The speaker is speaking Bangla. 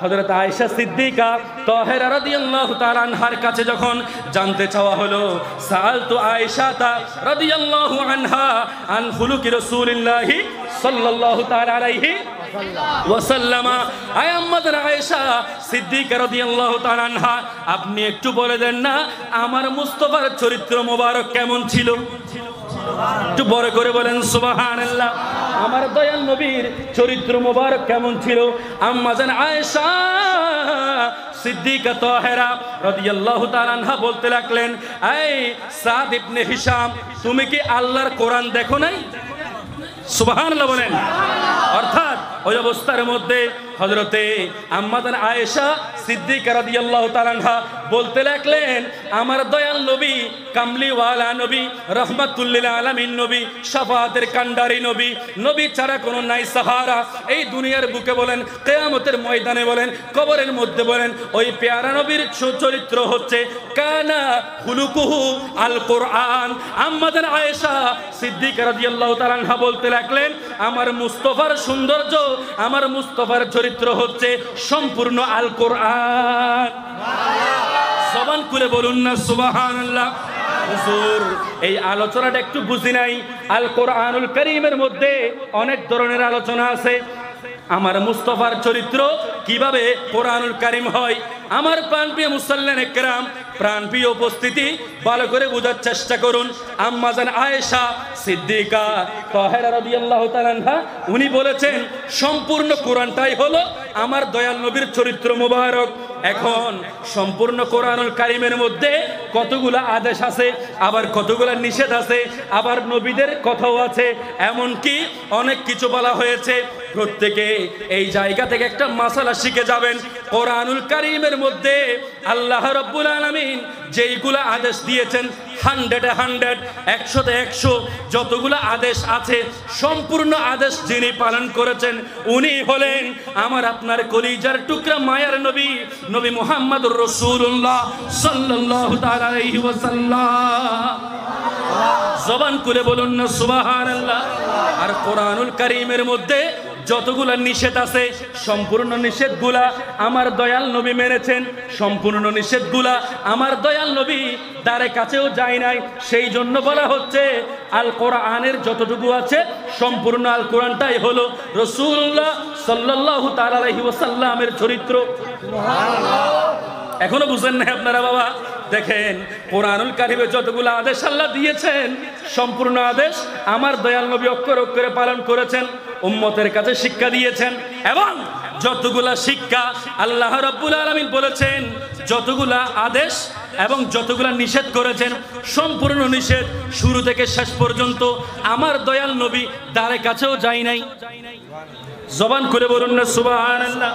হযরত আয়েশা সিদ্দিকা তাহেরা রাদিয়াল্লাহু তাআলা আনহার কাছে যখন জানতে চাওয়া হলো, সাআলতু আয়েশাতা রাদিয়াল্লাহু আনহা আন খুলুকি রাসূলিল্লাহি সাল্লাল্লাহু তাআলা আলাইহি ওয়াসাল্লামা, আয় আম্মাজান আয়েশা সিদ্দিকা রাদিয়াল্লাহু তাআলা আনহা, আপনি একটু বলে দেন না আমার মুস্তাফার চরিত্র মোবারক কেমন ছিল? একটু বড় করে বলেন সুবহানাল্লাহ। আমার দয়াল নবীর চরিত্র মোবারক কেমন ছিল? আম্মাজান আয়েশা সিদ্দিকা তাহেরা রাদিয়াল্লাহু তাআলা আনহা বলতে লাগলেন, এই সাদ ইবনে হিশাম, তুমি কি আল্লাহর কোরআন দেখো নাই? সুবহানাল্লাহ বলেন। অর্থাৎ ওই অবস্থার মধ্যে হযরতে আম্মাজান আয়েশা সিদ্দিকা রাদিয়াল্লাহু তাআলা আনহা বলতে লাগলেন, আমার দয়াল নবী, কামলিওয়ালা নবী, রহমাতুল লিল আলামিন নবী, শাফাআতের কান্ডারি নবী, নবী ছাড়া কোনো নাই সাহারা এই দুনিয়ার বুকে বলেন, কিয়ামতের ময়দানে বলেন, কবরের মধ্যে বলেন, ওই পেয়ারা নবীর চরিত্র হচ্ছে কানা খুলুকুহু আল কোরআন। আম্মাজান আয়েশা সিদ্দিকা রাদিয়াল্লাহু তাআলা আনহা বলতে লাগলেন, আমার মুস্তাফার সৌন্দর্য, আমার মুস্তাফার চরিত্র হচ্ছে সম্পূর্ণ আল কোরআন। জবান খুলে বলুন না সুবহানাল্লাহ। হুজুর, এই আলোচনাটা একটু বুঝি নাই। আল কোরআনুল কারীমের মধ্যে অনেক ধরনের আলোচনা আছে। আমার মুস্তাফার চরিত্র কিভাবে কোরআনুল কারীম হয়, আমার প্রাণপ্রিয় মুসল্লিয়ানে কেরাম, প্রাণপ্রিয় উপস্থিতি, ভালো করে বোঝার চেষ্টা করুন। আম্মাজান আয়েশা সিদ্দিকা তাহেরা রাদিয়াল্লাহু তাআলা আনহা উনি বলেছেন সম্পূর্ণ কোরআনটাই হলো আমার দয়াল নবীর চরিত্র মোবারক। এখন সম্পূর্ণ কোরআনুল কারীমের মধ্যে কতগুলা আদেশ আছে, আবার কতগুলা নিষেধ আছে, আবার নবীদের কথাও আছে, এমনকি অনেক কিছু বলা হয়েছে। প্রত্যেকে এই জায়গা থেকে একটা মাসালা শিখে যাবেন। কোরআনুল কারীমের মধ্যে আল্লাহ রাব্বুল আলামিন যেইগুলা আদেশ দিয়েছেন 100-এ 100, 100-তে 100 যতগুলো আদেশ আছে, সম্পূর্ণ আদেশ যিনি পালন করেছেন উনি হলেন আমার আপনার কলিজার টুকরা মায়ার নবী, নবী মুহাম্মদুর রাসূলুল্লাহ সাল্লাল্লাহু তাআলা আলাইহি ওয়াসাল্লাম। জবান খুলে বলুন না সুবহানাল্লাহ। আর কোরআনুল কারীমের মধ্যে যতগুলা নিষেধ আছে, সম্পূর্ণ নিষেধগুলা আমার দয়াল নবী মেনেছেন, সম্পূর্ণ নিষেধগুলা আমার দয়াল নবী তার কাছেও যায় নাই। সেই জন্য বলা হচ্ছে আল কোরআনের যতটুকু আছে সম্পূর্ণ আল কোরআনটাই হলো রাসূলুল্লাহ সাল্লাল্লাহু তাআলা আলাইহি ওয়াসাল্লামের চরিত্র। এখনো বুঝেন না আপনারা বাবা? দেখেন কোরআনুল কারীমে যতগুলো আদেশ আল্লাহ দিয়েছেন, সম্পূর্ণ আদেশ আমার দয়াল নবী অক্ষর অক্ষরে পালন করেছেন, উম্মতের কাছে শিক্ষা দিয়েছেন। এবং যতগুলা শিক্ষা আল্লাহ রাব্বুল আলামিন বলেছেন, যতগুলা আদেশ এবং যতগুলা নিষেধ করেছেন, সম্পূর্ণ নিষেধ শুরু থেকে শেষ পর্যন্ত আমার দয়াল নবী তার কাছেও যায় নাই। জবান করে বলুন না সুবহানাল্লাহ।